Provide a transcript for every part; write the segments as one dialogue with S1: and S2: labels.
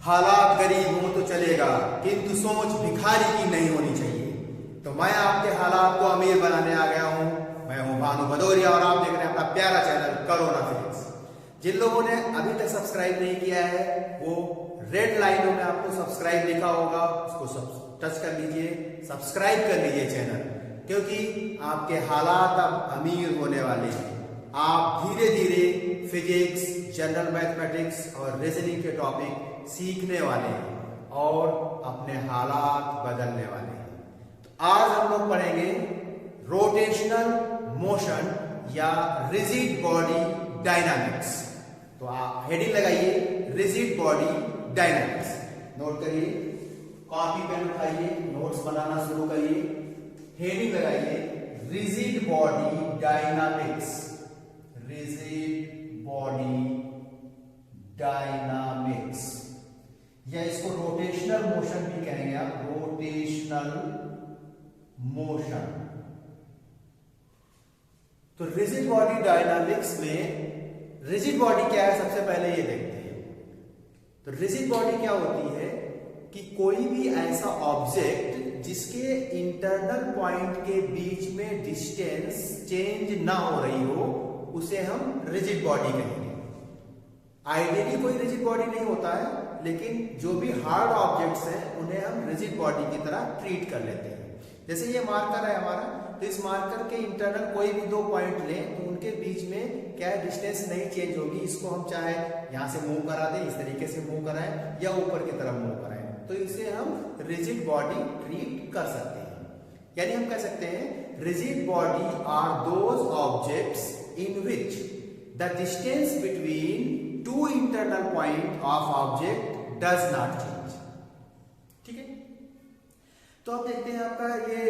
S1: हालात गरीब हो तो चलेगा, किंतु सोच भिखारी की नहीं होनी चाहिए। तो मैं आपके हालात को अमीर बनाने आ गया हूं। मैं हूं भानु भदौरिया और आप देख रहे हैं अपना प्यारा चैनल करोना फिजिक्स। जिन लोगों ने अभी तक सब्सक्राइब नहीं किया है वो रेड लाइनों में आपको सब्सक्राइब लिखा होगा, उसको टच कर लीजिए, सब्सक्राइब कर लीजिए चैनल, क्योंकि आपके हालात अब अमीर होने वाले हैं। आप धीरे धीरे फिजिक्स, जनरल मैथमेटिक्स और रीजनिंग के टॉपिक सीखने वाले हैं और अपने हालात बदलने वाले हैं। तो आज हम लोग पढ़ेंगे रोटेशनल मोशन या रिजिड बॉडी डायनामिक्स। तो आप हेडिंग लगाइए रिजिड बॉडी डायनामिक्स, नोट करिए, कॉपी पेन उठाइए, नोट्स बनाना शुरू करिए। हेडिंग लगाइए rigid body dynamics, rigid body dynamics, या इसको रोटेशनल मोशन भी कहेंगे आप, रोटेशनल मोशन। तो रिजिड बॉडी डायनामिक्स में रिजिड बॉडी क्या है सबसे पहले ये देखते हैं। तो रिजिड बॉडी क्या होती है कि कोई भी ऐसा ऑब्जेक्ट जिसके इंटरनल पॉइंट के बीच में डिस्टेंस चेंज ना हो रही हो उसे हम रिजिड बॉडी कहेंगे। आइडियली कोई रिजिड बॉडी नहीं होता है, लेकिन जो भी हार्ड ऑब्जेक्ट्स हैं उन्हें हम रिजिड बॉडी की तरह ट्रीट कर लेते हैं। जैसे ये मार्कर है हमारा, तो इस मार्कर के इंटरनल कोई भी दो पॉइंट लें तो उनके बीच में क्या है, डिस्टेंस नहीं चेंज होगी। इसको हम चाहे यहां से मूव करा दें, इस तरीके से मूव कराएं या ऊपर की तरफ मूव कराएं, तो इसे हम रिजिड बॉडी ट्रीट कर सकते हैं। यानी हम कह सकते हैं rigid body are those objects in which the distance between two internal point of object does not change. ठीक है, तो अब देखते हैं आपका ये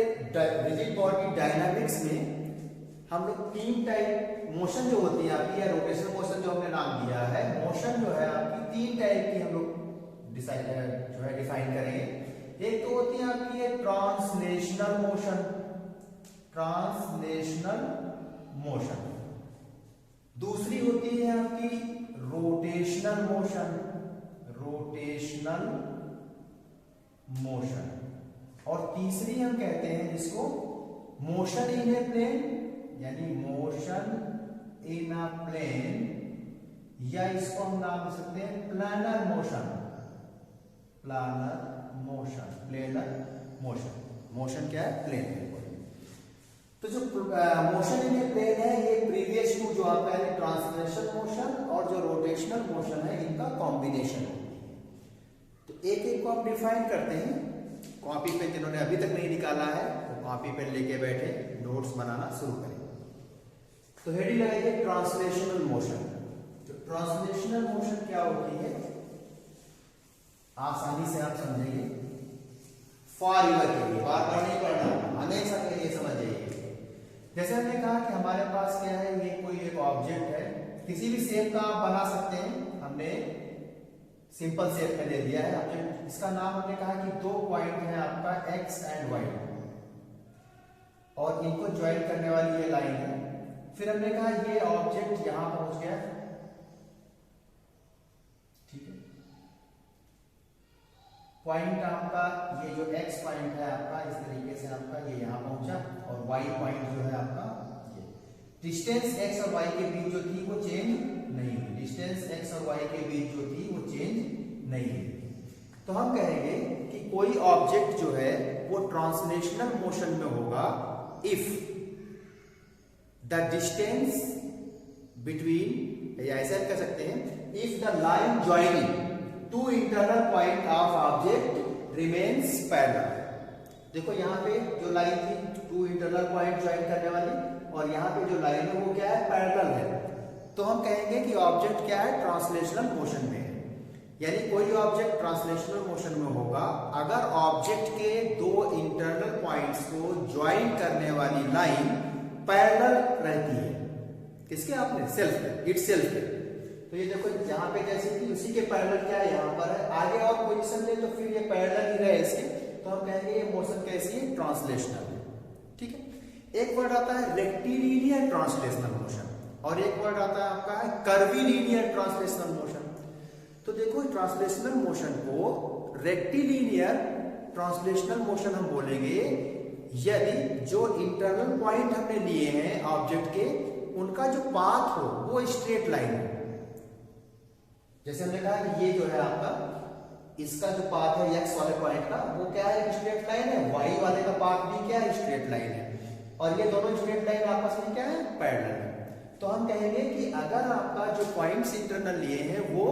S1: रिजिड बॉडी डायनामिक्स में हम लोग तीन टाइप मोशन जो होती है आपकी, या रोटेशनल मोशन जो हमने नाम दिया है, मोशन जो है आपकी तीन टाइप की हम लोग डिफाइन करेंगे। एक तो होती है आपकी ये ट्रांसलेशनल मोशन, ट्रांसलेशनल मोशन। दूसरी होती है आपकी रोटेशनल मोशन, रोटेशनल मोशन। और तीसरी हम कहते हैं जिसको मोशन इन ए प्लेन, यानी मोशन इन अ प्लेन, या इसको हम नाम दे सकते हैं planar motion, planar motion, planar motion. Motion क्या है, प्लेन। तो जो मोशन इन ए प्लेन है ये प्रीवियस टू जो आपका है ट्रांसलेशनल मोशन और जो रोटेशनल मोशन है इनका कॉम्बिनेशन है। तो एक एक को आप डिफाइन करते हैं। कॉपी पेन जिन्होंने अभी तक नहीं निकाला है वो कॉपी पेन लेके बैठे नोट्स बनाना शुरू करें। तो हेडिंग लगाइए ट्रांसलेशनल मोशन। तो ट्रांसलेशनल मोशन क्या होती है आसानी से आप समझेंगे, फॉर यूर के लिए, बार बार नहीं पढ़ना, हमेशा के लिए समझ जाइए। जैसे हमने कहा कि हमारे पास क्या है, ये कोई एक ऑब्जेक्ट है, किसी भी शेप का आप बना सकते हैं। हमने सिंपल शेप में ले दिया है ऑब्जेक्ट, इसका नाम हमने कहा कि दो पॉइंट है आपका एक्स एंड वाई, और इनको ज्वाइन करने वाली ये लाइन है। फिर हमने कहा ये ऑब्जेक्ट यहां पहुंच गया, ठीक है, पॉइंट आपका ये जो एक्स पॉइंट है आपका इस तरीके से आपका ये यहां पहुंचा, और वाई पॉइंट जो है आपका ये। डिस्टेंस एक्स और वाई के बीच जो थी वो चेंज नहीं हुई, डिस्टेंस एक्स और वाई के बीच जो थी वो चेंज नहीं हुई। तो हम कहेंगे कि कोई ऑब्जेक्ट जो है वो ट्रांसलेशनल मोशन में होगा इफ द डिस्टेंस बिटवीन, या ऐसा कह सकते हैं if the line joining two internal point of object remains parallel. देखो यहाँ पे जो लाइन थी टू इंटरनल पॉइंट ज्वाइन करने वाली, और यहाँ पे जो लाइन है वो क्या है, पैरेलल है। तो हम कहेंगे कि ऑब्जेक्ट क्या है, ट्रांसलेशनल मोशन में है। यानी कोई ऑब्जेक्ट ट्रांसलेशनल मोशन में होगा अगर ऑब्जेक्ट के दो इंटरनल पॉइंट्स को ज्वाइन करने वाली लाइन पैरेलल रहती है। किसके, आपने सेल्फ, इट सेल्फ। तो ये देखो यहाँ पे जैसे कि उसी के पैरेलल क्या है, यहाँ पर है। आगे और पोजीशन ले तो फिर ये पैरेलल ही रहे इसके, तो हम कहेंगे ये मोशन कैसी है, ट्रांसलेशनल। ठीक है, एक वर्ड आता है रेक्टिलिनियर ट्रांसलेशनल मोशन, और एक वर्ड आता है आपका कर्वीलिनियर ट्रांसलेशनल मोशन। तो देखो ट्रांसलेशनल मोशन को रेक्टिलिनियर ट्रांसलेशनल मोशन हम बोलेंगे यदि जो इंटरनल पॉइंट हमने लिए हैं ऑब्जेक्ट के उनका जो पाथ हो वो स्ट्रेट लाइन हो। जैसे हमने कहा कि ये जो है आपका इसका जो पाथ है एक्स वाले पॉइंट का वो क्या है, स्ट्रेट लाइन है, वाई वाले का पाथ भी क्या है, स्ट्रेट लाइन है, और ये दोनों स्ट्रेट लाइन आपस में क्या है, पैरेलल है। तो हम कहेंगे कि अगर आपका जो पॉइंट्स इंटरनल लिए हैं वो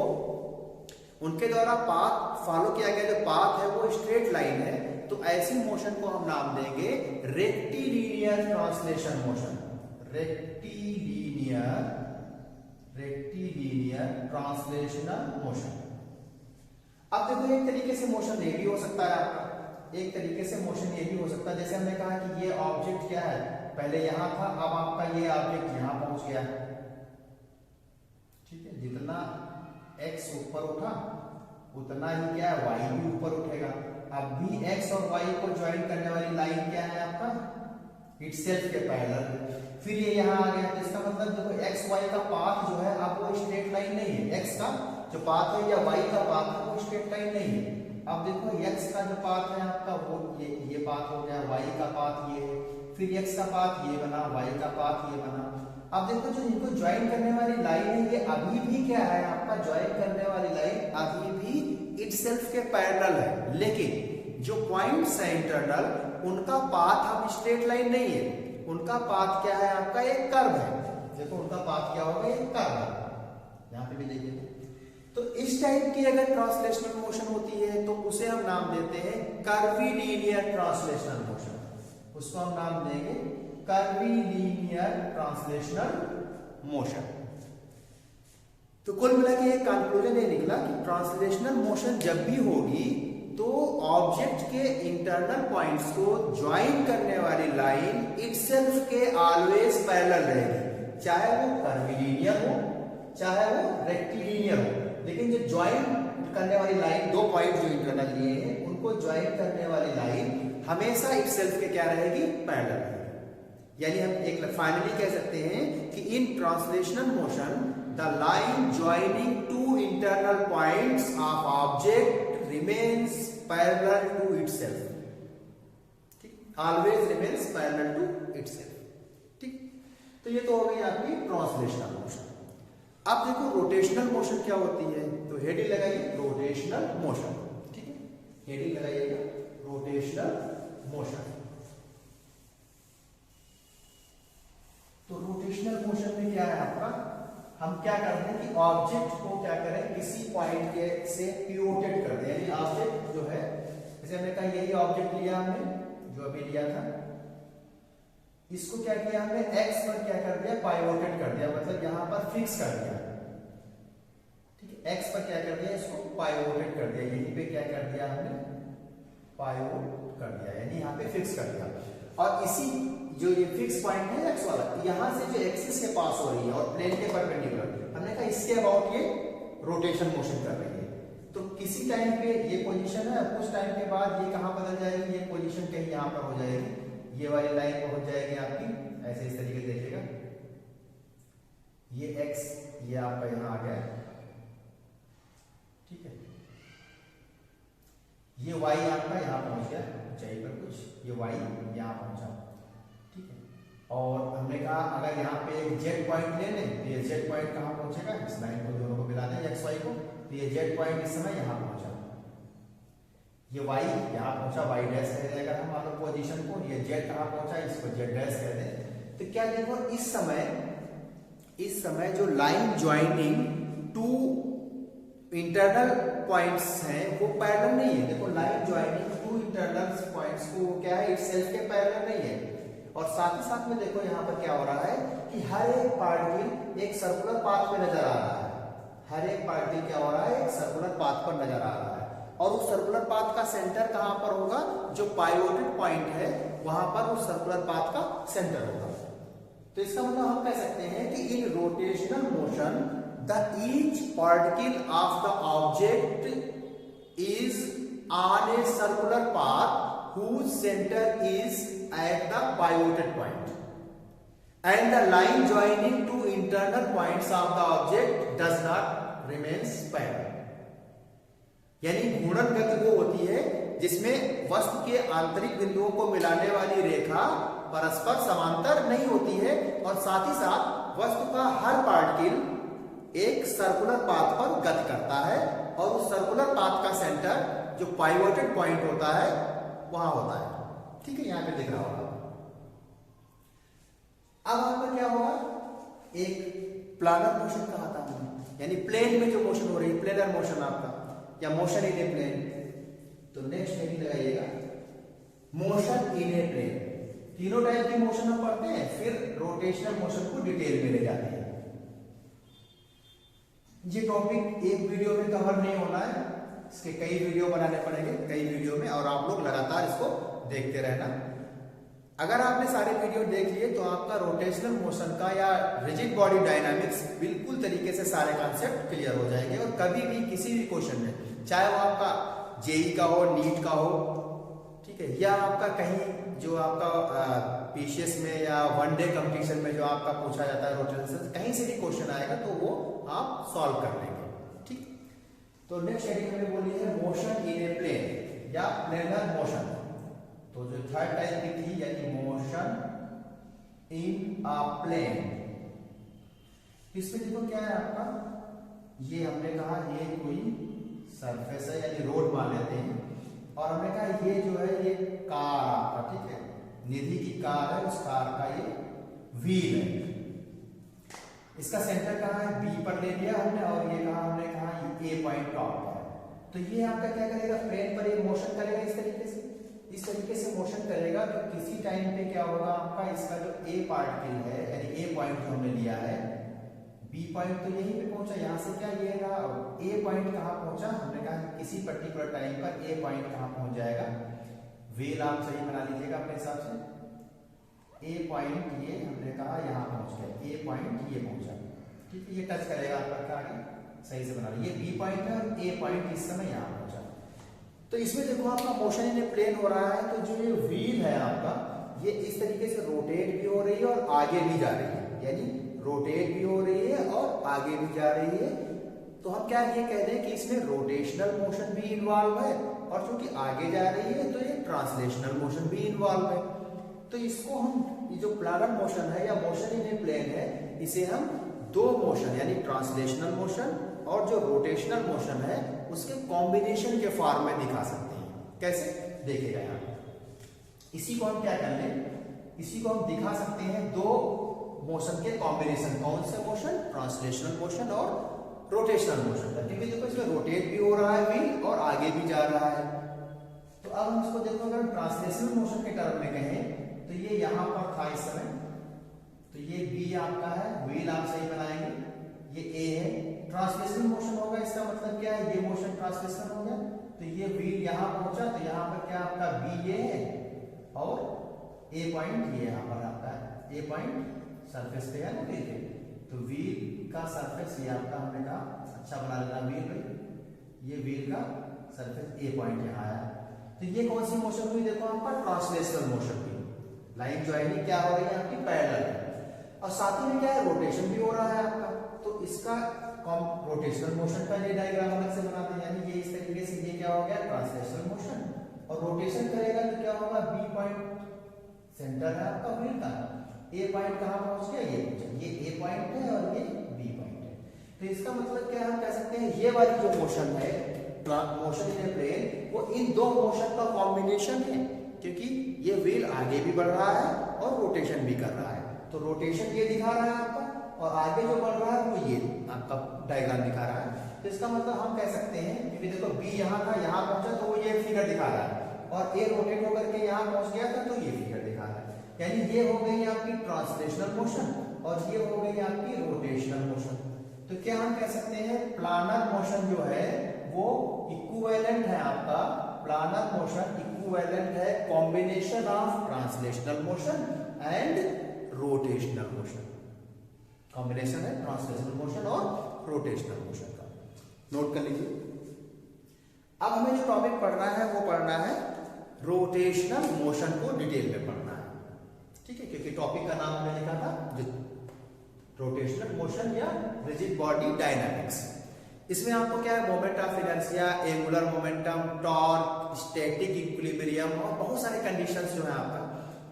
S1: उनके द्वारा पाथ फॉलो किया गया जो पाथ है वो स्ट्रेट लाइन है, तो ऐसी मोशन को हम नाम देंगे rectilinear translation motion. Rectilinear translational motion. अब देखो एक तरीके से मोशन ये भी हो सकता है आपका, एक तरीके से मोशन ये भी हो सकता है, जैसे हमने कहा कि ये ऑब्जेक्ट क्या है, पहले यहां था, अब आपका ये ऑब्जेक्ट यहां पहुंच गया, ठीक है। जितना x ऊपर उठा उतना ही क्या है, y भी ऊपर उठेगा। अब भी x और y को ज्वाइन करने वाली लाइन क्या है आपका, इटसेल्फ के पैरेलल। फिर ये यहां आ गया, तो इसका मतलब देखो x y का पाथ जो है अब वो स्ट्रेट लाइन नहीं है, x का जो पाथ है या y का पाथ है वो स्ट्रेट लाइन नहीं है। अब देखो x का जो पाथ है आपका वो ये पाथ हो गया, y का पाथ ये है, फिर x का पाथ ये बना, y का पाथ ये बना। अब देखो जो इनको ज्वाइन करने वाली लाइन है ये अभी भी क्या है आपका, ज्वाइन करने वाली लाइन अभी भी इटसेल्फ के पैरेलल है, लेकिन जो पॉइंट्स है इंटरनल उनका पाथ अब स्ट्रेट लाइन नहीं है, उनका पाथ क्या है आपका, एक कर्व है। देखो उनका पाथ क्या होगा, एक कर्व है, यहां पे भी देखिए। तो इस टाइप की अगर ट्रांसलेशनल मोशन होती है तो उसे हम नाम देते हैं कर्वीलिनियर ट्रांसलेशनल मोशन, उसको हम नाम देंगे कर्वीलिनियर ट्रांसलेशनल मोशन। तो कुल मिला के एक कंक्लूजन ये निकला कि ट्रांसलेशनल मोशन जब भी होगी तो ऑब्जेक्ट के इंटरनल पॉइंट्स को ज्वाइन करने वाली लाइन इटसेल्फ के ऑलवेज पैरेलल रहेगी, चाहे वो कर्वीलिनियर हो चाहे वो रेक्टिलिनियर हो, लेकिन जो ज्वाइन करने वाली लाइन, दो पॉइंट जो इंटरनल लिए हैं उनको ज्वाइन करने वाली लाइन हमेशा इटसेल्फ के क्या रहेगी, पैरेलल रहेगी। यानी हम एक फाइनली कह सकते हैं कि इन translational motion the line joining two internal points of object remains parallel to itself, ठीक, always remains parallel to itself, ठीक। तो ये तो हो गई आपकी ट्रांसलेशनल मोशन। अब देखो रोटेशनल मोशन क्या होती है, तो हेडिंग लगाइए रोटेशनल मोशन, ठीक है, हेडिंग लगाइएगा रोटेशनल मोशन। तो रोटेशनल मोशन में क्या है आपका, हम क्या करते हैं कि ऑब्जेक्ट को क्या करें, किसी पॉइंट के से पिवोटेट कर दें, यानी ऑब्जेक्ट जो है, जैसे हमने कहा यही ऑब्जेक्ट लिया हमने जो अभी लिया था, इसको क्या किया हमने एक्स पर क्या कर दिया, पाइवोटेट कर दिया, मतलब यहां पर फिक्स कर दिया, ठीक है। एक्स पर क्या कर दिया, इसको पाइवोटेट कर दिया, यहीं पे क्या कर दिया हमने, पाइवोट कर दिया, यानी यहां पे फिक्स कर दिया। और इसी जो ये फिक्स पॉइंट है एक्स वाला, यहां से जो एक्सिस के पास हो रही है और प्लेन के परपेंडिकुलर, हमने कहा इसके अबाउट ये रोटेशन मोशन कर रही है। तो किसी टाइम पे ये पोजीशन है, कुछ टाइम के बाद ये कहां बदल जाएगी, ये पोजीशन कहीं यहां पर हो जाएगी, ये वाली लाइन पहुंच जाएगी आपकी ऐसे, इस तरीके से देखिएगा, ये एक्स ये आपका यहां आ गया, ठीक है, ये वाई आपका यहां पहुंच गया ऊंचाई पर कुछ, ये वाई यहां पहुंचा, ठीक है। और हमने कहा अगर यहाँ पे एक जेड पॉइंट ले लें तो ये जेड पॉइंट कहाँ पहुंचेगा, इस लाइन को दोनों को मिला दें एक्स वाई को, तो ये जेड पॉइंट इस समय यहाँ पहुंचा, ये वाई यहाँ पहुंचा, वाई डैश कह दें अगर हम मान लो पोजीशन को, ये जेड कहाँ पहुंचा, इसको जेड डैश कह दें। तो क्या देखो इस समय जो line joining two internal points हैं वो पैरेलल नहीं है। देखो line joining two internal points को क्या है, इटसेल्फ के पैरेलल नहीं है। और साथ ही साथ में देखो यहाँ पर क्या हो रहा है कि हर एक पार्टिकल एक सर्कुलर पाथ पे नजर आ रहा है, हर एक पार्टिकल क्या हो रहा है, एक सर्कुलर पाथ पर नजर आ रहा है, और उस सर्कुलर पाथ का सेंटर कहां पर होगा, जो पाइवोटेड पॉइंट है वहां पर उस सर्कुलर पाथ का सेंटर होगा। तो इसका मतलब हम कह सकते हैं कि in rotational motion the each particle of the object is on a circular path whose center is at the pivoted point and the line joining two internal points of the object does not remains parallel। यानी घूर्णन गति वो होती है जिसमें वस्तु के आंतरिक बिंदुओं को मिलाने वाली रेखा परस्पर समांतर नहीं होती है और साथ ही साथ वस्तु का हर पार्टिकल एक सर्कुलर पाथ पर गति करता है और उस सर्कुलर पाथ का सेंटर जो पाइवोटेड पॉइंट होता है वहां होता है। ठीक है, यहां पे दिख रहा होगा। अब आपका क्या होगा, एक प्लानर मोशन कहा था हमने, यानी प्लेन में जो मोशन हो रही है, प्लेनर मोशन आपका या मोशन इन ए प्लेन। तो नेक्स्ट हेडिंग लगाइएगा मोशन इन ए प्लेन। तीनों टाइप की मोशन हम पढ़ते हैं, फिर रोटेशनल मोशन को डिटेल में ले जाते हैं। ये टॉपिक एक वीडियो में कवर नहीं होना है, इसके कई वीडियो बनाने पड़ेंगे, कई वीडियो में, और आप लोग लगातार इसको देखते रहना। अगर आपने सारे वीडियो देख लिए तो आपका रोटेशनल मोशन का या रिजिड बॉडी डायनामिक्स बिल्कुल तरीके से सारे कॉन्सेप्ट क्लियर हो जाएंगे। और कभी भी किसी भी क्वेश्चन में, चाहे वो आपका जेई का हो, नीट का हो, ठीक है, या आपका कहीं जो आपका पीसीएस में या वनडे कंपटीशन में जो आपका पूछा जाता है रोटेशनल, कहीं से भी क्वेश्चन आएगा तो वो आप सॉल्व कर लेंगे। ठीक, तो नेक्स्ट हेडिंग हमने बोली है मोशन इन ए प्लेन या प्लेनर मोशन। तो जो थर्ड टाइप की थी यानी मोशन इन अ प्लेन, इसमें देखो क्या है आपका, ये हमने कहा ये कोई सरफेस है यानी रोड मान लेते हैं, और हमने कहा ये जो है ये कार आपका, ठीक है, निधि की कार है, उस कार का ये व्हील है। इसका सेंटर कहाँ है, बी पर ले लिया हमने, और ये कहा हमने कहा ये ए पॉइंट टॉप पर है। तो ये आपका क्या करेगा, प्लेन पर ये मोशन करेगा इस तरीके से मोशन करेगा। तो किसी टाइम पे क्या होगा आपका, इसका जो ए पार्टिकल है यानी ए पॉइंट जो हमने लिया है, बी पॉइंट तो यहीं पे पहुंचा, यहां से क्या ये रहा, ए पॉइंट कहां पहुंचा, हमने कहा किसी पर्टिकुलर टाइम पर ए पॉइंट कहां पहुंच जाएगा, व्हील आप सही बना लीजिएगा अपने हिसाब से। ए पॉइंट ये हमने कहा यहां पहुंच गया, ए पॉइंट ये पहुंचा, ठीक है, ये टच करेगा आपका, आगे सही से बना लीजिए, ये बी पॉइंट है और ए पॉइंट इस समय यहां पहुंचा। तो इसमें देखो आपका मोशन इन ए प्लेन हो रहा है, तो जो ये व्हील है आपका ये इस तरीके से रोटेट भी हो रही है और आगे भी जा रही है, यानी रोटेट भी हो रही है और आगे भी जा रही है। तो हम क्या ये कह रहे हैं कि इसमें रोटेशनल मोशन भी इन्वॉल्व है, और चूंकि आगे जा रही है तो ये ट्रांसलेशनल मोशन भी इन्वॉल्व है। तो इसको हम, ये जो प्लानर मोशन है या मोशन इन ए प्लेन है, इसे हम दो मोशन यानी ट्रांसलेशनल मोशन और जो रोटेशनल मोशन है उसके कॉम्बिनेशन के फॉर्म में दिखा सकते हैं। कैसे, देखिएगा यहाँ इसी को हम क्या कर लें, इसी को हम दिखा सकते हैं दो मोशन के कॉम्बिनेशन। कौन से मोशन, ट्रांसलेशनल मोशन और रोटेशनल मोशन का। क्योंकि देखो इसमें रोटेट भी हो रहा है व्हील और आगे भी जा रहा है। तो अब हम इसको देखो, अगर ट्रांसलेशनल मोशन के टर्म में कहें तो ये यहां पर था इस समय, तो ये बी आपका है, व्हील आप सही बनाएंगे, ये ए है, ट्रांसलेशनल मोशन होगा, इसका मतलब क्या है, ये मोशन ट्रांसलेशनल हो गया। तो ये व्हील यहां पहुंचा, तो यहां पर क्या आपका बी ये है और ए पॉइंट ये यहां पर आपका है, ए पॉइंट सरफेस पे है ना व्हील पे। तो व्हील का सरफेस ये आपका हमने कहा अच्छा बना लेना व्हील पे, ये व्हील का सरफेस ए पॉइंट यहाँ आया। तो ये कौन सी मोशन हुई, देखो आपका ट्रांसलेशनल मोशन हुई, लाइन ज्वाइनिंग क्या हो रही है आपकी, पैरेलल है, और साथ ही में क्या है, रोटेशन भी हो रहा है आपका। तो इसका रोटेशनल मोशन का ये डायग्राम अलग से बनाते हैं, यानी ये इस तरीके से, ये क्या हो गया ट्रांसलेशनल मोशन, और रोटेशन करेगा तो क्या होगा, बी पॉइंट सेंटर है आपका व्हील का, ए पॉइंट कहां पहुंच गया, ये पहुंचा, ये ए पॉइंट है और ये बी पॉइंट है। तो इसका मतलब क्या हम कह सकते हैं, ये वाली जो मोशन है मोशन इन ए प्लेन, वो इन दो मोशन का कॉम्बिनेशन है, क्योंकि ये व्हील आगे भी बढ़ रहा है और रोटेशन भी कर रहा है। तो रोटेशन ये दिखा रहा है आपका, और आगे जो बढ़ रहा है वो ये आपका डायग्राम दिखा रहा है। तो इसका मतलब हम कह सकते हैं, क्योंकि देखो बी यहाँ था, यहाँ पहुंचा तो वो ये फिगर दिखा रहा है, और ए रोटेट होकर के यहाँ पहुंच गया था तो ये फिगर दिखा रहा है। यानी ये हो गई आपकी ट्रांसलेशनल मोशन और ये हो गई आपकी रोटेशनल मोशन। तो क्या हम कह सकते हैं, प्लानर मोशन जो है वो इक्विवेलेंट है आपका, प्लानर मोशन इक्विवेलेंट है combination of translational motion and rotational motion. Combination है ट्रांसलेशनल मोशन और रोटेशनल मोशन का, नोट कर लीजिए। अब हमें जो टॉपिक पढ़ना है वो पढ़ना है रोटेशनल मोशन को डिटेल में पढ़ना है, ठीक है, क्योंकि टॉपिक का नाम हमने लिखा था रोटेशनल मोशन या रिजिड बॉडी डायनामिक्स। इसमें आपको क्या है, moment of inertia, angular momentum, torque, static equilibrium और बहुत सारे कंडीशंस जो है आपका,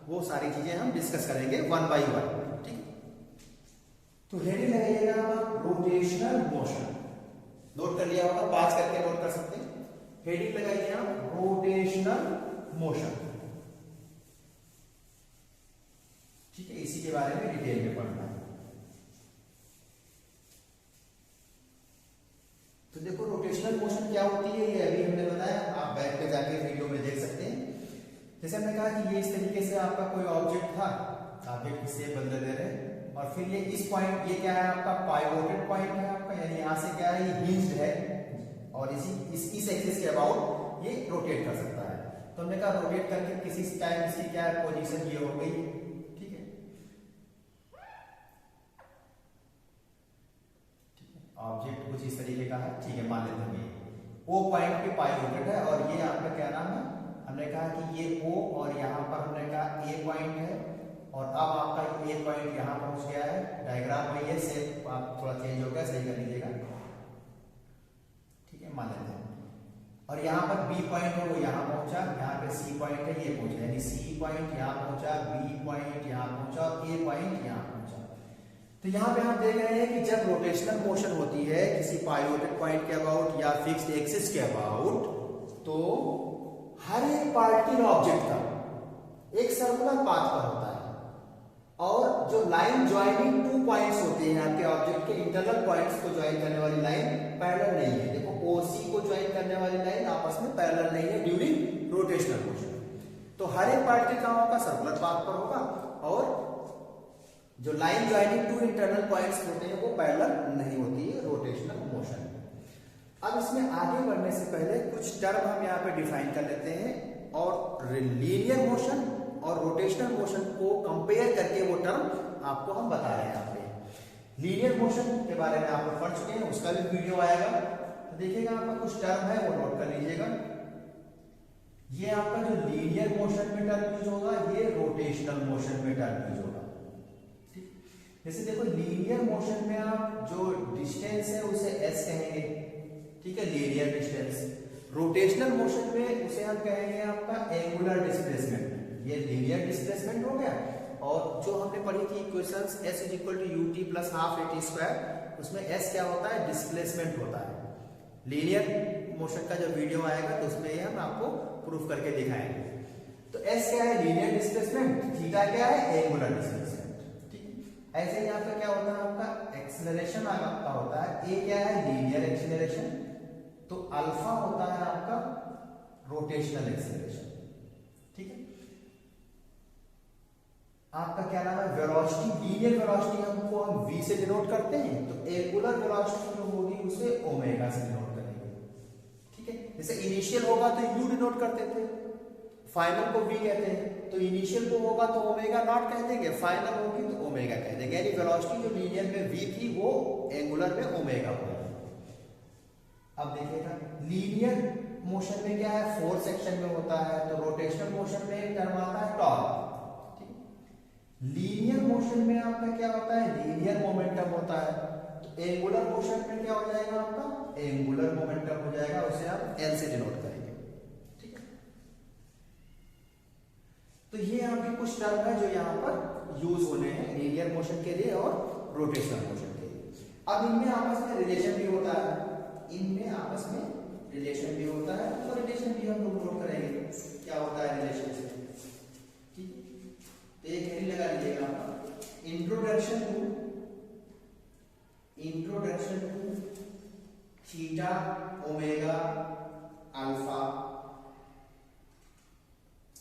S1: वो सारी चीजें हम डिस्कस करेंगे वन बाय वन। ठीक, तो हेडिंग लगाइएगा आप रोटेशनल मोशन, नोट कर लिया होगा, पास करके नोट कर सकते हैं। हेडिंग लगाइए आप रोटेशनल मोशन। ठीक है, इसी के बारे में डिटेल में पढ़ना है। तो देखो रोटेशनल मोशन क्या होती है, ये अभी हमने बताया, आप बैक पे जाके वीडियो में देख सकते हैं। जैसे हमने कहा कि ये इस तरीके से आपका कोई ऑब्जेक्ट था, आप एक शेप बदल दे रहे हैं, और फिर ये इस पॉइंट, ये क्या है आपका पाइवोटेड पॉइंट है आपका, यानी यहां से क्या है, ये हिंज्ड है और इस एक्सिस के अबाउट ये रोटेट कर सकता है। तो हमने कहा रोटेट करके किसी टाइम इसकी क्या पोजीशन ये हो गई। ठीक है, ऑब्जेक्ट कुछ इस तरीके का है। ठीक है, मान लेते हैं ओ पॉइंट पे पाइवोटेड है, और ये आपका क्या नाम है, हमने कहा कि ये ओ, और यहाँ पर हमने कहा ए पॉइंट है, और अब आपका ए पॉइंट यहाँ पहुंच गया है। डायग्राम में ये शेप आप थोड़ा चेंज हो गया, सही कर लीजिएगा। ठीक है, मान लेते हैं, और यहाँ पर बी पॉइंट है वो यहाँ पहुंचा, यहाँ पे सी पॉइंट है ये पहुंचा, यानी सी पॉइंट यहाँ पहुंचा, बी पॉइंट यहाँ पहुंचा, और ए पॉइंट यहाँ पहुंचा। तो यहाँ पे हम देख रहे हैं कि जब रोटेशनल मोशन होती है किसी पाइवोटेड पॉइंट के अबाउट या फिक्स्ड एक्सिस के अबाउट, तो हर एक पार्टिकल ऑब्जेक्ट का एक सर्कुलर पाथ पर होता है, और जो लाइन ज्वाइनिंग टू पॉइंट्स होते हैं आपके ऑब्जेक्ट के इंटरनल पॉइंट्स को ज्वाइन करने वाली लाइन पैरेलल नहीं है। देखो ओसी को ज्वाइन करने वाली लाइन आपस में पैरेलल नहीं है ड्यूरिंग रोटेशनल मोशन। तो हर एक पार्टिकल कहाँ होगा, सर्कुलर पाथ पर होगा, और जो line joining two internal points होते हैं वो पैरेलल नहीं होती है रोटेशनल मोशन। अब इसमें आगे बढ़ने से पहले कुछ टर्म हम यहाँ पे डिफाइन कर लेते हैं, और लीनियर मोशन और रोटेशनल मोशन को कंपेयर करके वो टर्म आपको हम बता रहे हैं यहाँ पे। लीनियर मोशन के बारे में आप लोग पढ़ चुके हैं, उसका भी वीडियो आएगा, तो देखिएगा आपका कुछ टर्म है वो नोट कर लीजिएगा। ये आपका जो लीनियर मोशन में टर्म यूज होगा, ये रोटेशनल मोशन में टर्म यूज होगा। जैसे देखो लीनियर मोशन में आप जो डिस्टेंस है उसे एस कहेंगे, ठीक है, लीनियर डिस्टेंस। रोटेशनल मोशन में उसे हम कहेंगे आपका एंगुलर डिस्प्लेसमेंट, ये लीनियर डिस्प्लेसमेंट हो गया। और जो हमने पढ़ी थी equations s is equal to ut plus half at square, उसमें s क्या होता है, डिस्प्लेसमेंट होता है। लीनियर मोशन का जो वीडियो आएगा तो उसमें ये हम आपको प्रूफ करके दिखाएंगे। तो s क्या है, लीनियर डिस्प्लेसमेंट, थीटा क्या है, एंगुलर डिस्प्लेसमेंट। ठीक है, ऐसे यहाँ पे क्या होता है आपका एक्सेलरेशन आपका होता है, a क्या है, लीनियर एक्सेलरेशन, तो अल्फा होता है आपका रोटेशनल एक्सेलरेशन। ठीक है, आपका क्या नाम है, वेलोसिटी, लीनियर वेलोसिटी हमको हम v से डिनोट करते हैं, तो एंगुलर वेलोसिटी जो होगी उसे ओमेगा से डिनोट करेंगे। ठीक है, जैसे इनिशियल होगा तो u डिनोट करते थे, फाइनल को v कहते हैं, तो इनिशियल को होगा तो ओमेगा नॉट कह देंगे, फाइनल होगी तो ओमेगा कह देंगे, यानी वेलोसिटी जो लीनियर में v थी वो एंगुलर में ओमेगा होगी। अब देखिएगा लीनियर मोशन में क्या है, फोर्स सेक्शन में होता है, तो रोटेशनल मोशन में एक टर्म आता है टॉर्क। लीनियर मोशन में आपका क्या होता है, लीनियर मोमेंटम होता है, तो एंगुलर मोशन में क्या हो जाएगा आपका, एंगुलर मोमेंटम हो जाएगा, उसे आप L से डिनोट करेंगे। ठीक है, तो ये आपके कुछ टर्म है जो यहाँ पर यूज होने हैं लीनियर मोशन के लिए और रोटेशनल मोशन के लिए। अब इनमें आपस में रिलेशन भी होता है, इनमें आपस में रिलेशन भी होता है, तो रिलेशन भी हम लोग नोट करेंगे क्या होता है रिलेशन से। ठीक, तो एक हेडिंग लगा लीजिएगा आप, introduction to theta omega alpha,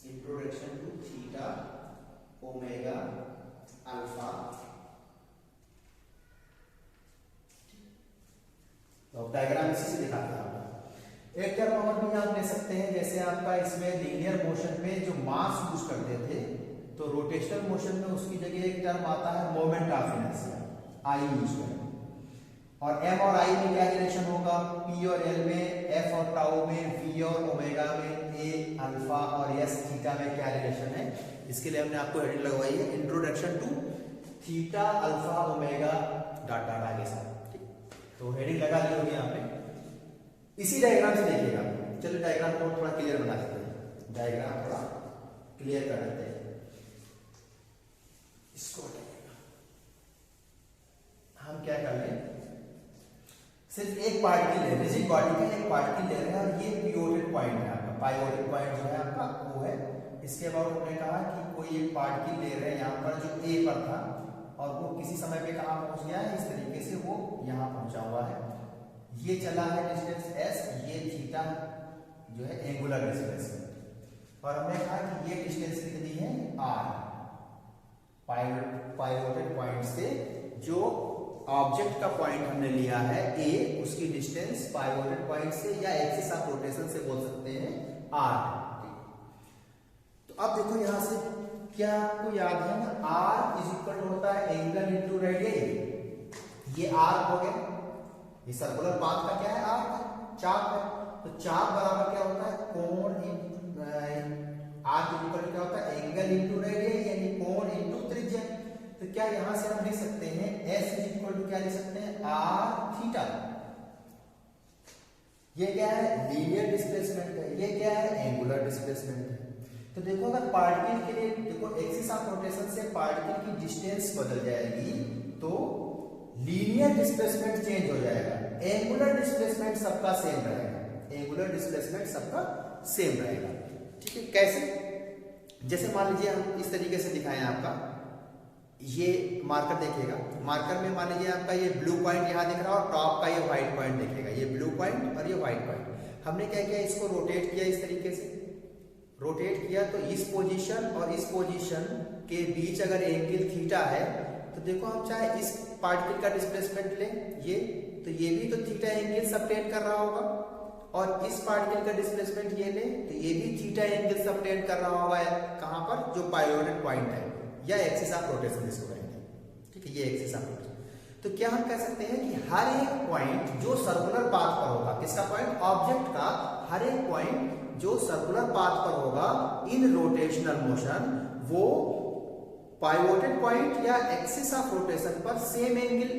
S1: introduction to theta omega alpha. तो डायग्राम इसी से दिखाते हैं आपको। एक टर्म और भी आप ले सकते हैं, जैसे आपका इसमें लीनियर मोशन में जो मास यूज करते थे, तो रोटेशनल मोशन में उसकी जगह एक टर्म आता है moment of inertia, I use करेंगे। और m और i में क्या रिलेशन होगा, p और l में, f और टाउ में, v और ओमेगा में, a अल्फा और s थीटा में क्या रिलेशन है, इसके लिए हमने आपको हेडिंग लगवाई है introduction to theta alpha omega dot dot आगे से। ठीक, तो हेडिंग लगा ली होगी यहाँ पे। इसी डायग्राम से देखिएगा। चलो डायग्राम को थोड़ा क्लियर बना देते हैं, डायग्राम थोड़ा क्लियर कर देते हैं। इसको हम क्या कर लें, सिर्फ एक पार्टिकल है, रिजिड बॉडी का एक पार्टिकल ले रहे हैं और ये पिवोटेड पॉइंट है आपका, पाइवोटेड पॉइंट जो है आपका वो है। इसके अबाउट हमने कहा कि कोई एक पार्टिकल ले रहे हैं यहाँ पर जो ए पर था और वो किसी समय पे कहाँ पहुंच गया है, इस तरीके से वो यहाँ पहुंचा हुआ है। ये चला है डिस्टेंस s, ये थीटा जो है एंगुलर डिस्प्लेसमेंट, और हमने कहा कि ये डिस्टेंस कितनी है r, पाइवोटेड पॉइंट से जो ऑब्जेक्ट का पॉइंट हमने लिया है a, उसकी डिस्टेंस पाइवोटेड पॉइंट से या एक्सिस ऑफ रोटेशन से बोल सकते हैं r। तो अब देखो यहां से क्या आपको याद है ना, r इज इक्वल टू होता है एंगल इंटू रेडियस। ये r हो गया, ये सर्कुलर पाथ का क्या है, r का चाप है। तो चाप बराबर क्या होता है, कोण r इज इक्वल क्या होता है, एंगल इंटू रेडियस यानी कोण इंटू त्रिज्या। तो क्या यहां से हम लिख सकते हैं s इज इक्वल टू क्या लिख सकते हैं, r थीटा। ये क्या है, लीनियर डिस्प्लेसमेंट है, ये क्या है, एंगुलर डिस्प्लेसमेंट है। तो देखो अगर पार्टिकल के लिए देखो एक्सिस ऑफ रोटेशन से पार्टिकल की डिस्टेंस बदल जाएगी तो लीनियर डिस्प्लेसमेंट चेंज हो जाएगा, एंगुलर डिस्प्लेसमेंट सबका सेम रहेगा, एंगुलर डिस्प्लेसमेंट सबका सेम रहेगा। ठीक है, कैसे, जैसे मान लीजिए हम इस तरीके से दिखाएं आपका, ये मार्कर देखिएगा, मार्कर में मान लीजिए आपका ये ब्लू पॉइंट यहाँ दिख रहा है और टॉप का ये व्हाइट पॉइंट दिखेगा, ये ब्लू पॉइंट और ये व्हाइट पॉइंट। हमने क्या किया, इसको रोटेट किया, इस तरीके से रोटेट किया तो इस पोजीशन और इस पोजीशन के बीच अगर एंगल थीटा है तो देखो हम चाहे इस पार्टिकल का डिस्प्लेसमेंट लें ये, तो ये भी तो थीटा एंगल सबटेंड कर रहा होगा, और इस पार्टिकल का डिस्प्लेसमेंट ये लें तो ये भी थीटा एंगल सबटेंड कर रहा होगा, कहां पर, जो पाइवोटेड पॉइंट है या एक्सिस ऑफ रोटेशन जिसको कहेंगे। ठीक है, ये एक्सिस ऑफ रोटेशन। तो क्या हम कह सकते हैं कि हर एक पॉइंट जो सर्कुलर पाथ पर होगा, किसका पॉइंट, ऑब्जेक्ट का हर एक पॉइंट जो सर्कुलर पाथ पर होगा इन रोटेशनल मोशन, वो पाइवोटेड पॉइंट या एक्सिस ऑफ रोटेशन पर सेम एंगल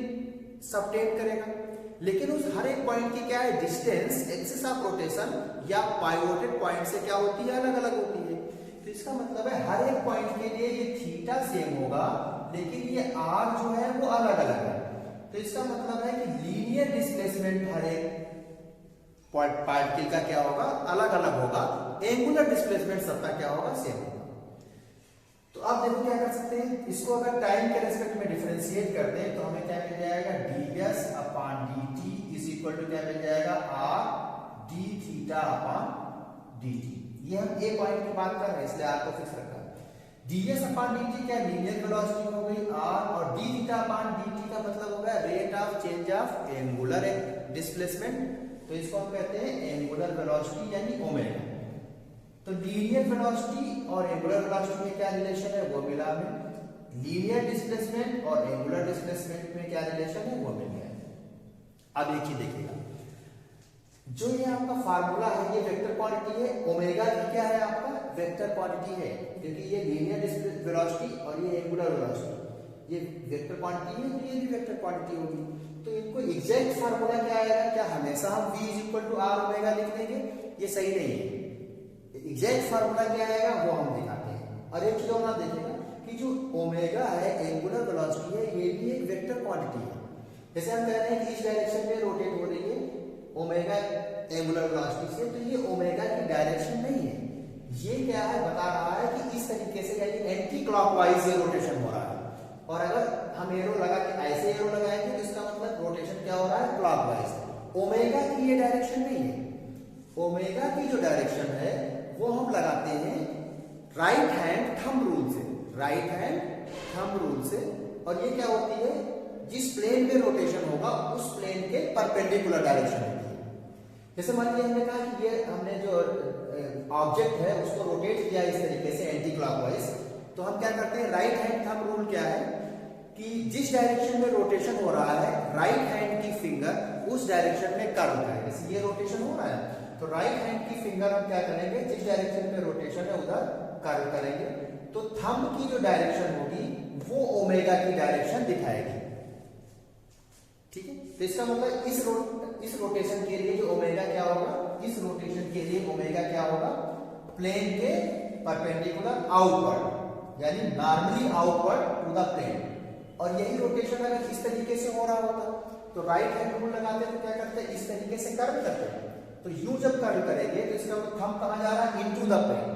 S1: सबटेंड करेगा। लेकिन उस हर एक पॉइंट की क्या है, डिस्टेंस एक्सिस ऑफ रोटेशन या पाइवोटेड पॉइंट से क्या होती है, अलग अलग होती है। तो इसका मतलब है हर एक पॉइंट के लिए ये थीटा सेम होगा लेकिन ये r जो है वो अलग अलग है। तो इसका मतलब है कि लीनियर डिस्प्लेसमेंट हर एक पार्टिकल का क्या होगा, अलग अलग होगा, एंगुलर डिस्प्लेसमेंट सबका क्या होगा, सेम होगा। तो अब देखो क्या कर सकते हैं, इसको अगर टाइम के रेस्पेक्ट में डिफरेंशिएट करते हैं तो हमें क्या मिल जाएगा, ds upon dt is equal to क्या मिल जाएगा, r d theta upon dt। ये हम ए पॉइंट की बात कर रहे हैं इसलिए r को फिक्स रखा है। ds अपॉन dt क्या लीनियर वेलोसिटी हो गई r, और d थीटा अपॉन dt का मतलब होगा rate of change of angular displacement, तो इसको हम कहते हैं एंगुलर वेलोसिटी यानी ओमेगा। तो लीनियर वेलोसिटी और एंगुलर वेलोसिटी में क्या रिलेशन है वो मिला हमें, लीनियर डिस्प्लेसमेंट और एंगुलर डिस्प्लेसमेंट में क्या रिलेशन है वो मिल गया। अब एक ही देखिएगा, जो ये आपका फार्मूला है ये वेक्टर क्वांटिटी है, ओमेगा की क्या है आपका, वेक्टर क्वांटिटी है, क्योंकि ये लीनियर वेलोसिटी और ये एंगुलर वेलोसिटी ये वेक्टर क्वांटिटी है, तो ये भी वेक्टर क्वांटिटी होगी। तो इनको एग्जैक्ट फार्मूला क्या आएगा, क्या हमेशा हम v is equal to r omega लिख देंगे, ये सही नहीं है। एग्जैक्ट फार्मूला क्या आएगा वो हम दिखाते हैं। और एक चीज और देखिएगा कि जो ओमेगा है एंगुलर वेलोसिटी है, ये भी एक वेक्टर क्वांटिटी है। जैसे हम कह रहे हैं कि इस डायरेक्शन में रोटेट हो रही है ओमेगा एंगुलर वेलोसिटी से, तो ये ओमेगा की डायरेक्शन नहीं है, ये क्या है बता रहा है कि इस तरीके से यानी एंटी क्लॉकवाइज ये रोटेशन हो रहा है। और अगर हम एरो लगा के ऐसे एरो लगाएंगे तो इसका मतलब रोटेशन क्या हो रहा है, क्लॉकवाइज। ओमेगा की ये डायरेक्शन नहीं है, ओमेगा की जो डायरेक्शन है वो हम लगाते हैं राइट हैंड थंब रूल से, राइट हैंड थंब रूल से। और ये क्या होती है, जिस प्लेन में रोटेशन होगा उस प्लेन के परपेंडिकुलर डायरेक्शन होती है। जैसे मान लीजिए हमने कहा कि ये हमने जो ऑब्जेक्ट है उसको रोटेट किया इस तरीके से एंटी क्लॉकवाइज, तो हम क्या करते हैं, राइट हैंड थंब रूल क्या है कि जिस डायरेक्शन में रोटेशन हो रहा है राइट हैंड की फिंगर उस डायरेक्शन में कर्व करें। जैसे ये रोटेशन हो रहा है तो राइट हैंड की फिंगर हम क्या करेंगे, जिस डायरेक्शन में रोटेशन है उधर कर्व करेंगे, तो थंब की जो डायरेक्शन होगी वो ओमेगा की डायरेक्शन दिखाएगी। ठीक है, तो इसका मतलब इस रोटेशन के लिए जो ओमेगा क्या होगा, इस रोटेशन के लिए ओमेगा क्या होगा, प्लेन के परपेंडिकुलर आउटवर्ड, यानी normally outward to the plane. और यही रोटेशन अगर इस तरीके से हो रहा होता तो राइट हैंड रूल लगाते तो क्या करते हैं, इस तरीके से कर्व करते हैं। तो यू जब कर्व करेंगे तो इसका मतलब थंब कहां जा रहा है, इनटू द प्लेन।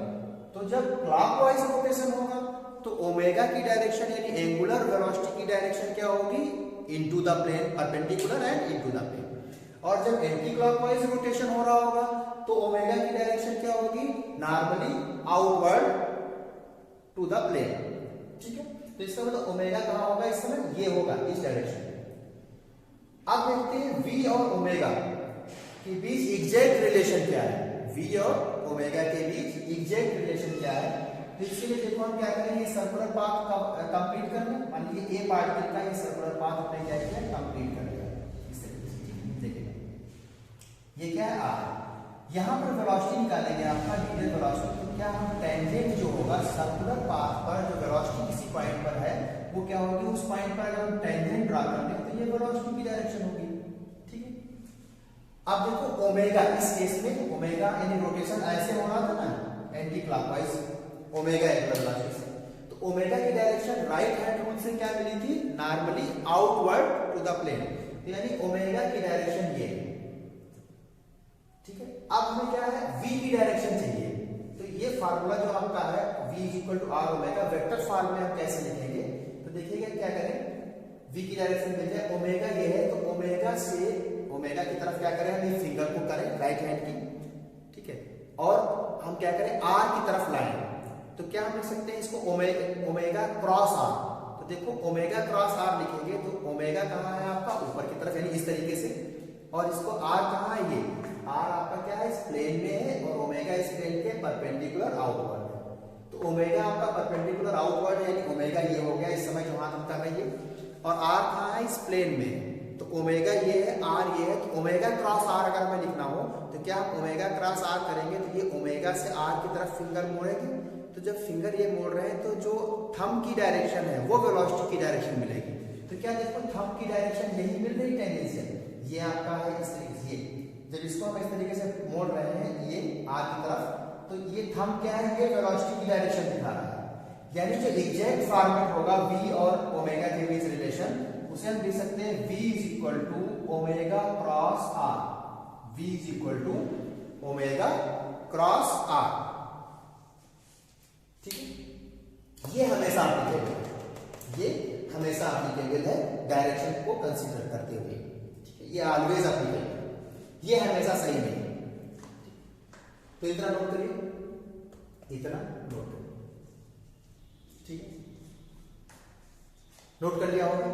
S1: तो जब क्लॉकवाइज रोटेशन होगा तो ओमेगा की डायरेक्शन यानी एंगुलर वेलोसिटी की डायरेक्शन क्या होगी, into the plane, perpendicular and into the plane. और जब एंटी क्लॉकवाइज रोटेशन हो रहा होगा तो ओमेगा की डायरेक्शन क्या होगी, normally outward to the plane. ठीक है, तो इसका मतलब ओमेगा कहां होगा इस समय, ये होगा इस डायरेक्शन में। अब देखते हैं v और ओमेगा के बीच एग्जैक्ट रिलेशन क्या है, v और ओमेगा के बीच एग्जैक्ट रिलेशन क्या है। तो इसके लिए देखो हम क्या करेंगे, ये सर्कुलर पाथ कंप्लीट करना, मान लीजिए ए पार्टिकल का ये सर्कुलर पाथ हमने क्या किया, कंप्लीट कर दिया इस तरीके से। देखिए ये क्या है r, यहां पर वेलोसिटी निकालेंगे आपका लीनियर वेलोसिटी। तो क्या हम टेंजेंट जो होगा सर्कुलर पाथ पर जो वेलोसिटी किसी पॉइंट पर है वो क्या होगी, उस पॉइंट पर अगर हम टेंजेंट ड्रा करते हैं तो ये वेलोसिटी की डायरेक्शन होगी। ठीक है, अब देखो ओमेगा, इस केस में ओमेगा यानी रोटेशन ऐसे हो रहा था ना anti clockwise, omega angular velocity से, तो ओमेगा की डायरेक्शन राइट हैंड रूल से क्या मिली थी, normally outward to the plane, यानी ओमेगा की डायरेक्शन ये। ठीक है, अब हमें क्या है, v की डायरेक्शन चाहिए। तो ये फार्मूला जो आपका है v equal to r omega, vector form में हम कैसे लिखेंगे, तो देखिएगा क्या करें, v की डायरेक्शन मिल जाए, ओमेगा ये है तो ओमेगा से ओमेगा की तरफ क्या करें, हम ये फिंगर को करें राइट हैंड की। ठीक है, और हम क्या करें, r की तरफ लाएं। तो क्या हम लिख सकते हैं इसको, ओमेगा क्रॉस r। तो देखो ओमेगा क्रॉस r लिखेंगे तो ओमेगा कहां है आपका, ऊपर की तरफ यानी इस तरीके से, और इसको r कहां है, ये r आपका क्या है, इस प्लेन में है, और ओमेगा इस प्लेन के परपेंडिकुलर आउटवर्ड है। तो ओमेगा आपका परपेंडिकुलर आउटवर्ड है, यानी ओमेगा ये हो गया इस समय जो हाथ हम कर रही है, और r कहां है, इस प्लेन में। तो ओमेगा ये है, r ये है, तो ओमेगा क्रॉस r अगर हमें लिखना हो तो क्या हम ओमेगा क्रॉस r करेंगे, तो ये ओमेगा से r की तरफ फिंगर मोड़ेंगे। तो जब फिंगर ये मोड़ रहे हैं तो जो थंब की डायरेक्शन है वो वेलोसिटी की डायरेक्शन मिलेगी। तो क्या देखो थंब की डायरेक्शन यही मिल रही टेंजेंशियल, ये आपका है इस तरीके से, जब इसको हम इस तरीके से मोड़ रहे हैं ये r की तरफ, तो ये थंब क्या है, ये वेलोसिटी की डायरेक्शन दिखा रहा है। यानी जो एग्जैक्ट फॉर्मेट होगा v और ओमेगा के बीच रिलेशन, उसे हम लिख सकते हैं v is equal to omega cross r, v is equal to omega cross r। ठीक है, ये हमेशा एप्लीकेबल, ये हमेशा एप्लीकेबल है डायरेक्शन को कंसीडर करते हुए। ठीक है, ये ऑलवेज एप्लीकेबल, ये हमेशा सही नहीं है। तो इतना नोट करिए, इतना नोट करिए। ठीक है, नोट कर लिया होगा।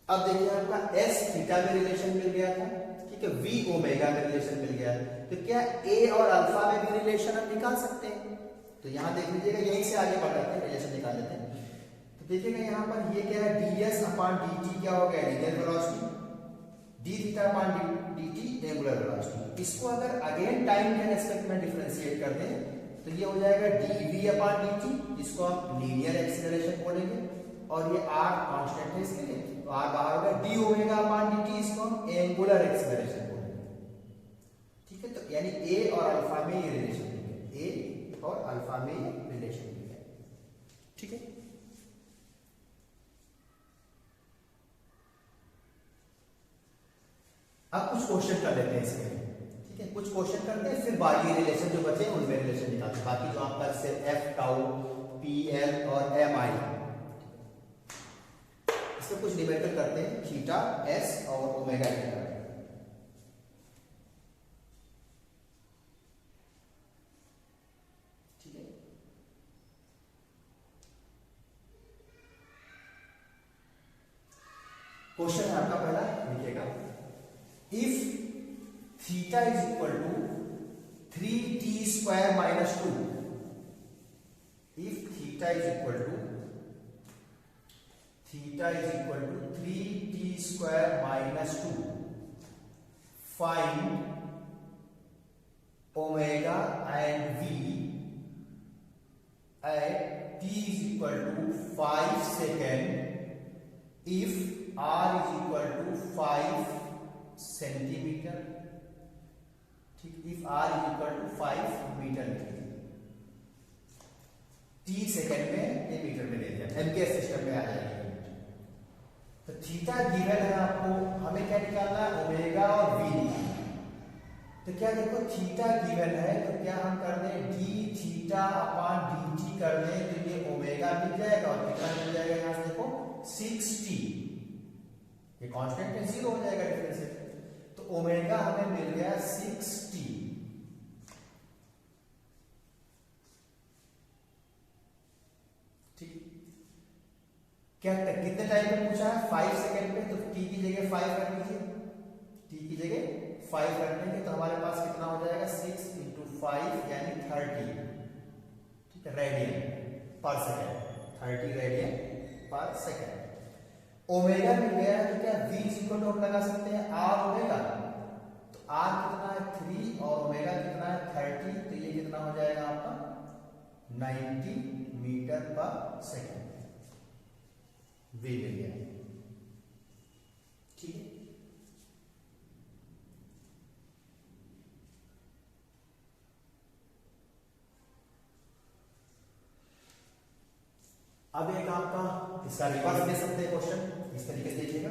S1: अब देखिए आपका s थीटा में रिलेशन मिल गया था, ठीक है, v ओमेगा में रिलेशन मिल गया, तो क्या a और अल्फा में भी रिलेशन हम निकाल सकते हैं। तो यहां देख लीजिएगा, यहीं से आगे बढ़ जाते हैं, रिलेशन निकाल लेते हैं। तो देखिएगा यहां पर ये क्या है, ds अपॉन dt क्या हो गया, linear velocity, d theta upon dt angular velocity. इसको अगर अगेन टाइम के रेस्पेक्ट में डिफरेंशिएट कर दें तो ये हो जाएगा dv अपॉन dt, जिसको हम लीनियर एक्सीलरेशन बोलेंगे, और ये r कांस्टेंट है इसके लिए, तो r बाहर होगा, d ओमेगा अपॉन dt, इसको हम एंगुलर एक्सीलरेशन बोलेंगे। ठीक है, तो यानी a और अल्फा में ये रिलेशन है, a और अल्फा में ये रिलेशन है। ठीक है, अब कुछ क्वेश्चन कर लेते हैं इसमें। ठीक है, कुछ क्वेश्चन करते हैं, फिर बाकी रिलेशन जो बचे उनमें रिलेशन निकालते हैं। बाकी जो आपका सिर्फ एफ टाउ पी एल और एम आई, इसमें कुछ न्यूमेरिकल करते हैं, थीटा एस और ओमेगा थीटा। ठीक है, क्वेश्चन है आपका पहला, लिखिएगा, if theta is equal to 3t square minus 2, if theta is equal to 3t square minus 2, find omega and v at t is equal to 5 seconds if r is equal to 5 centimetre, ठीक, if r is equal to 5 metre लीजिए, t second में ये metre में ले लिया, MKS system में आ जाएगी। तो थीटा गिवन है आपको, हमें क्या निकालना है, ओमेगा और v निकालना है। तो क्या देखो थीटा गिवन है तो क्या हम कर दें d थीटा अपान dt कर दें, तो ये ओमेगा मिल जाएगा और कितना मिल जाएगा यहां से देखो 6t, ये कांस्टेंट है 0 हो जाएगा डिफरेंस, तो ओमेगा हमें मिल गया 6t। ठीक, क्या कितने टाइम में पूछा है, 5 सेकंड में, तो t की जगह 5 रख लीजिए, t की जगह 5 रख देंगे तो हमारे पास कितना हो जाएगा 6 इंटू 5 यानी 30, ठीक है, रेडियन पर सेकंड, 30 रेडियन पर सेकंड। ओमेगा मिल गया है तो क्या v इक्वल टू हम लगा सकते हैं r ओमेगा, तो r कितना है 3 और ओमेगा कितना है 30, तो ये कितना हो जाएगा आपका 90 मीटर पर सेकंड, v मिल गया, ठीक है। अब एक आपका इसका रिवर्स दे सकते हैं क्वेश्चन, इस तरीके से देखिएगा,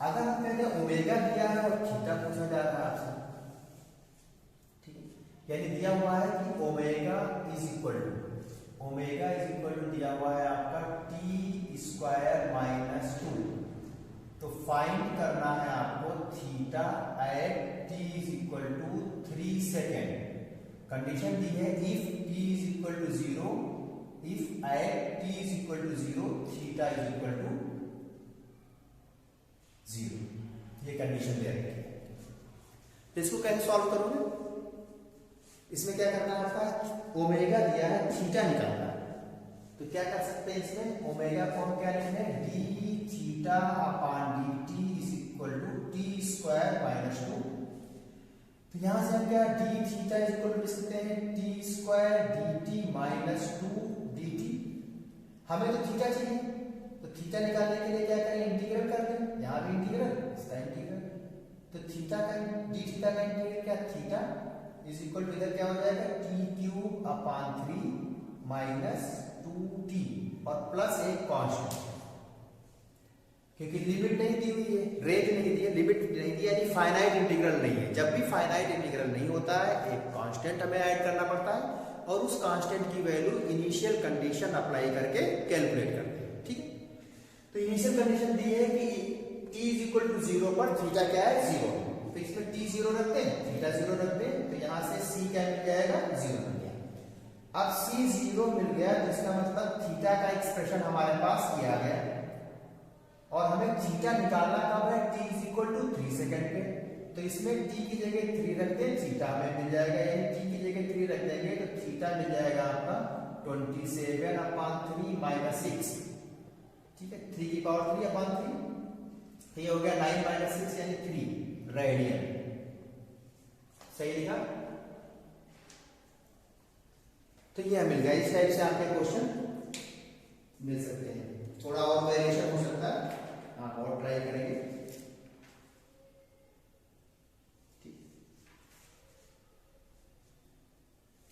S1: अगर हम कहते हैं ओमेगा दिया है और थीटा पूछा जा रहा है आपसे, ठीक है, यानी दिया हुआ है कि ओमेगा इज इक्वल टू दिया हुआ है आपका टी स्क्वायर माइनस 2, तो फाइंड करना है आपको theta at t is equal to 3 second. Condition दी है if t is equal to 0, if at t is equal to 0 theta is equal to 0, ये कंडीशन दे रखी है। तो इसको कैसे सॉल्व करोगे, इसमें क्या करना है आपका, ओमेगा दिया है थीटा निकालना है, तो क्या कर सकते हैं इसमें, ओमेगा को हम क्या लिखेंगे d theta upon d t is equal to t square minus 2, तो यहां से हम क्या d theta is equal to लिख सकते हैं t square d t minus 2 dt, हमें तो थीटा चाहिए, तो थीटा निकालने के लिए क्या करें, इंटीग्रल कर दें, यहां भी इंटीग्रल, इसका इंटीग्रल, तो थीटा का डी थीटा का इंटीग्रल क्या, थीटा इज इक्वल टू इधर क्या हो जाएगा टी क्यूब अपान 3 माइनस 2t और प्लस एक कांस्टेंट, क्योंकि लिमिट नहीं दी हुई है, रेंज नहीं दी है, लिमिट नहीं दी, यानी फाइनाइट इंटीग्रल नहीं है। जब भी फाइनाइट इंटीग्रल नहीं होता है एक कांस्टेंट हमें ऐड करना पड़ता है और उस कांस्टेंट की वैल्यू इनिशियल कंडीशन अप्लाई करके कैलकुलेट करते हैं, ठीक है। तो इनिशियल कंडीशन दी है कि t इज इक्वल टू 0 पर थीटा क्या है 0, तो इसमें t 0 रखते हैं, थीटा 0 रखते हैं, तो यहां से c क्या मिल जाएगा 0 मिल गया। अब c 0 मिल गया तो इसका मतलब थीटा का एक्सप्रेशन हमारे पास ये आ गया और हमें थीटा निकालना कब है, t is equal to 3 second पे, तो इसमें t की जगह 3 रख दें, थीटा हमें मिल जाएगा, यानी t की जगह 3 रख देंगे तो थीटा मिल जाएगा आपका 27 अपान 3 माइनस 6, ठीक है, 3 की पावर 3 अपान 3, तो ये हो गया 9 माइनस 6 यानी 3 रेडियन, सही लिखा। तो ये मिल गया, इस टाइप से आपके क्वेश्चन मिल सकते हैं, थोड़ा और वेरिएशन हो सकता है, आप और ट्राई करेंगे।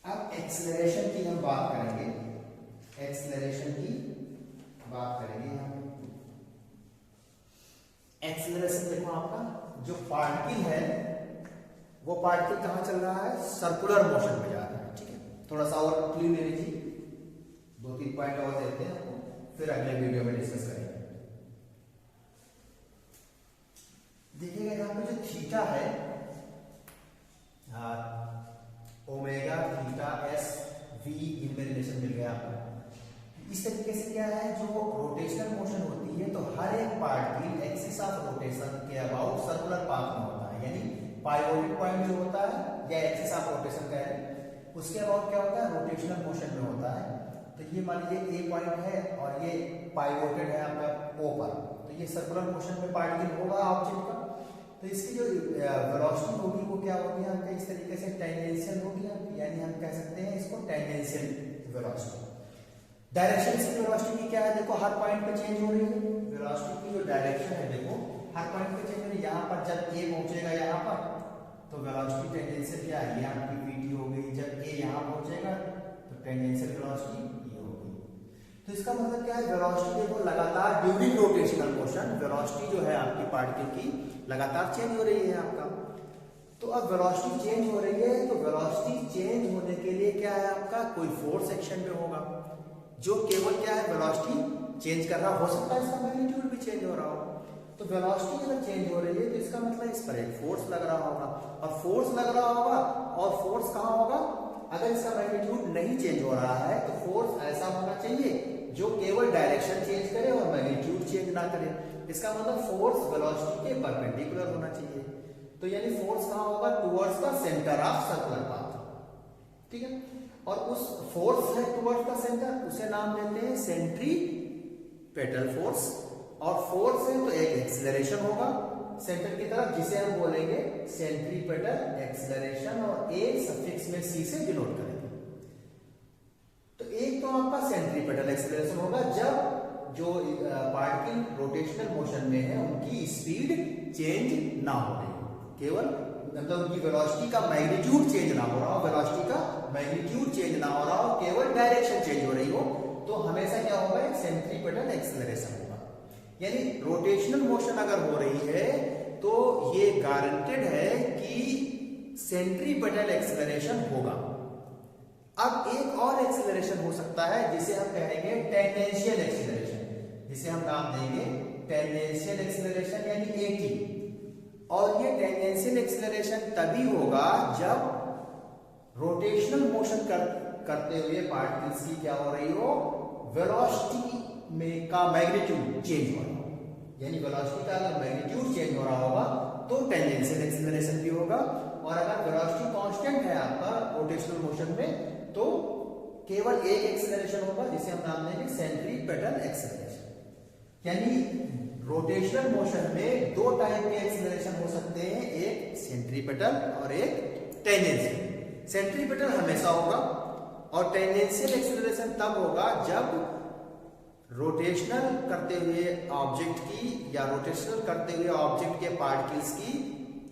S1: अब एक्सेलरेशन की हम बात करेंगे, एक्सेलरेशन की बात करेंगे यहाँ पे। एक्सेलरेशन देखो आपका जो पार्टिकल है वो पार्टिकल कहाँ चल रहा है, सर्कुलर मोशन में जा रहा है, ठीक है। थोड़ा सा और क्लू ले लीजिए, 2-3 पॉइंट और देते हैं आपको, फिर अगले वीडियो में डिस्कस करेंगे। देखिएगा यहाँ पे जो थीटा है, ओमेगा थीटा एस वी इनमें रिलेशन मिल गया आपको। इस तरीके से क्या है, जो रोटेशनल मोशन होती है तो हर एक पार्टिकल एक्सिस ऑफ रोटेशन के अबाउट सर्कुलर पाथ में होता है, यानी पाइवोटेड पॉइंट जो होता है या एक्सिस ऑफ रोटेशन का है उसके अबाउट क्या होता है, रोटेशनल मोशन में होता है। तो ये मान लीजिए ए पॉइंट है और ये पाइवोटेड है आपका ओ पर, तो ये सर्कुलर मोशन में पार्टिकल होगा ऑब्जेक्ट का। तो इसकी जो वेलोसिटी होगी वो क्या होगी आपका, इस तरीके से टेंजेंशियल होगी, यानी हम कह सकते हैं इसको टेंजेंशियल वेलोसिटी। डायरेक्शन से वेलोसिटी की क्या है, देखो हर पॉइंट पे चेंज हो रही है वेलोसिटी की जो डायरेक्शन है, देखो हर पॉइंट पे चेंज है। यहाँ पर जब ए पहुंचेगा यहाँ पर तो वेलोसिटी टेंजेंशियल क्या है, ये आपकी vt हो गई। जब ए यहाँ पहुंचेगा तो टेंजेंशियल वेलोसिटी ये हो गई। तो इसका मतलब क्या है, वेलोसिटी देखो लगातार ड्यूरिंग रोटेशनल मोशन वेलोसिटी जो है आपकी पार्टिकल की लगातार चेंज हो रही है आपका। तो अब वेलोसिटी चेंज हो रही है, तो वेलोसिटी चेंज होने के लिए क्या है आपका, कोई फोर्स एक्शन में होगा जो केवल क्या है वेलोसिटी चेंज कर रहा। हो सकता है इसका मैग्नीट्यूड भी चेंज हो रहा हो। तो वेलोसिटी अगर चेंज हो रही है तो इसका मतलब इस पर एक फोर्स लग रहा होगा, और फोर्स लग रहा होगा, और फोर्स कहाँ होगा, अगर इसका मैग्नीट्यूड नहीं चेंज हो रहा है तो फोर्स ऐसा होना चाहिए जो केवल डायरेक्शन चेंज करे और मैग्नीट्यूड चेंज ना करे। इसका मतलब फोर्स वेलोसिटी के परपेंडिकुलर होना चाहिए। तो यानी फोर्स कहाँ होगा, towards the centre of circular path, ठीक है। और उस फोर्स है टुवर्ड्स द सेंटर, उसे नाम देते हैं सेंट्रीपेटल फोर्स। और फोर्स है तो एक एक्सीलरेशन होगा सेंटर की तरफ, जिसे हम बोलेंगे सेंट्रीपेटल एक्सीलरेशन, और ए सफिक्स में सी से डिनोट करेंगे। तो एक तो आपका सेंट्रीपेटल एक्सीलरेशन होगा जब जो पार्टिकल रोटेशनल मोशन में है उनकी स्पीड चेंज ना हो रही, केवल मतलब उनकी वेलोसिटी का मैग्नीट्यूड चेंज ना हो रहा हो, वेलोसिटी का मैग्नीट्यूड चेंज ना हो रहा हो, केवल डायरेक्शन चेंज हो रही हो, तो हमेशा क्या होगा, एक सेंट्रीपेटल एक्सीलरेशन होगा। यानी रोटेशनल मोशन अगर हो रही है तो ये गारंटेड है कि सेंट्रीपेटल एक्सीलरेशन होगा। अब एक और एक्सीलरेशन हो सकता है जिसे हम कहेंगे टेंजेंशियल एक्सीलरेशन, जिसे हम नाम देंगे टेंजेंशियल एक्सीलरेशन यानी एटी। और ये टेंजेंशियल एक्सीलरेशन तभी होगा जब रोटेशनल मोशन करते हुए पार्टिकल्स की क्या हो रही हो, वेलोसिटी में का मैग्नीट्यूड चेंज हो रहा हो। यानी वेलोसिटी का अगर मैग्नीट्यूड चेंज हो रहा होगा तो टेंजेंशियल एक्सीलरेशन भी होगा, और अगर वेलोसिटी कांस्टेंट है आपका रोटेशनल मोशन में तो केवल एक एक्सीलरेशन होगा जिसे हम नाम देंगे सेंट्रीपेटल एक्सीलरेशन। यानी रोटेशनल मोशन में दो टाइप के एक्सीलरेशन हो सकते हैं, एक सेंट्रीपेटल और एक टेंजेंशियल। सेंट्रीपेटल हमेशा होगा और टेंजेंशियल एक्सीलरेशन तब होगा जब रोटेशनल करते हुए ऑब्जेक्ट की या रोटेशनल करते हुए ऑब्जेक्ट के पार्टिकल्स की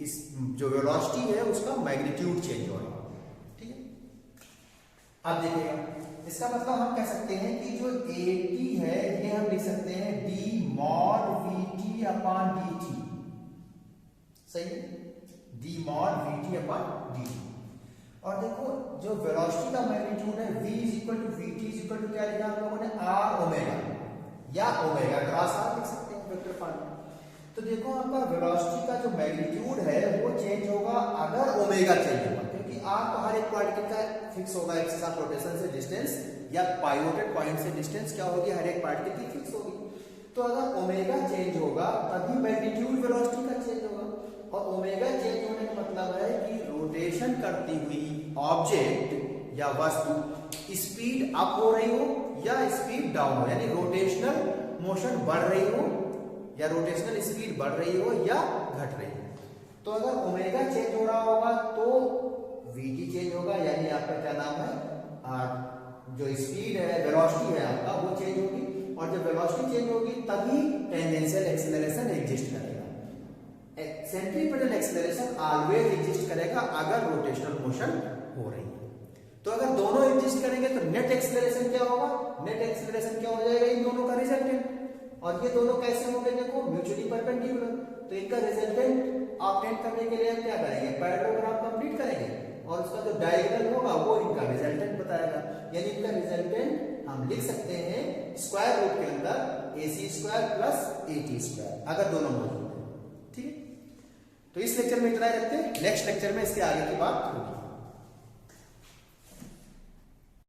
S1: इस जो वेलोसिटी है उसका मैग्नीट्यूड चेंज हो रहा है, ठीक है। अब देखिएगा, इसका मतलब हम कह सकते हैं कि जो AT है ये हम लिख सकते हैं d mod VT upon dt, सही है, d mod VT upon dt। और देखो जो वेलोसिटी का मैग्नीट्यूड है v is equal to VT is equal to क्या लिखा हम लोगों ने, r ओमेगा या ओमेगा क्रॉस r लिख सकते हैं वेक्टर फॉर्म में। तो देखो आपका वेलोसिटी का जो मैग्नीट्यूड है वो चेंज होगा अगर ओमेगा चेंज होगा, क्योंकि r तो हर एक पार्टिकल का फिक्स होगा एक्सिस ऑफ रोटेशन से डिस्टेंस या पाइवोटेड पॉइंट से डिस्टेंस क्या होगी, हर एक पार्टिकल की फिक्स होगी। तो अगर ओमेगा चेंज होगा तभी मैग्नीट्यूड वेलोसिटी का चेंज होगा, और ओमेगा चेंज होने का मतलब है कि रोटेशन करती हुई ऑब्जेक्ट या वस्तु स्पीड अप हो रही हो या स्पीड डाउन हो, यानी रोटेशनल मोशन बढ़ रही हो या रोटेशनल स्पीड बढ़ रही हो या घट रही हो। तो अगर ओमेगा चेंज हो रहा होगा तो VT चेंज होगा, यानी आपका क्या नाम है, जो स्पीड है वेलोसिटी है आपका वो चेंज होगी, और जब वेलोसिटी चेंज होगी तभी टेंजेंशियल एक्सीलरेशन एग्जिस्ट करेगा। सेंट्रीपेटल एक्सीलरेशन ऑलवेज एग्जिस्ट करेगा अगर रोटेशनल मोशन हो रही है। तो अगर दोनों एग्जिस्ट करेंगे तो नेट एक्सीलरेशन क्या होगा, नेट एक्सीलरेशन क्या हो जाएगा, इन दोनों का रिजल्टेंट। और ये दोनों कैसे होंगे, देखो म्यूचुअली परपेंडिकुलर, तो इनका रिजल्टेंट ऑब्टेन करने के लिए हम क्या करेंगे, पैरेललोग्राम कंप्लीट करेंगे और उसका जो डायगोनल होगा वो इनका रिजल्टेंट बताएगा। यानी इनका रिजल्टेंट हम लिख सकते हैं स्क्वायर रूट के अंदर AC square plus AT square, अगर दोनों मौजूद है, ठीक है। तो इस लेक्चर में इतना ही रखते हैं, नेक्स्ट लेक्चर में इसके आगे की बात होगी।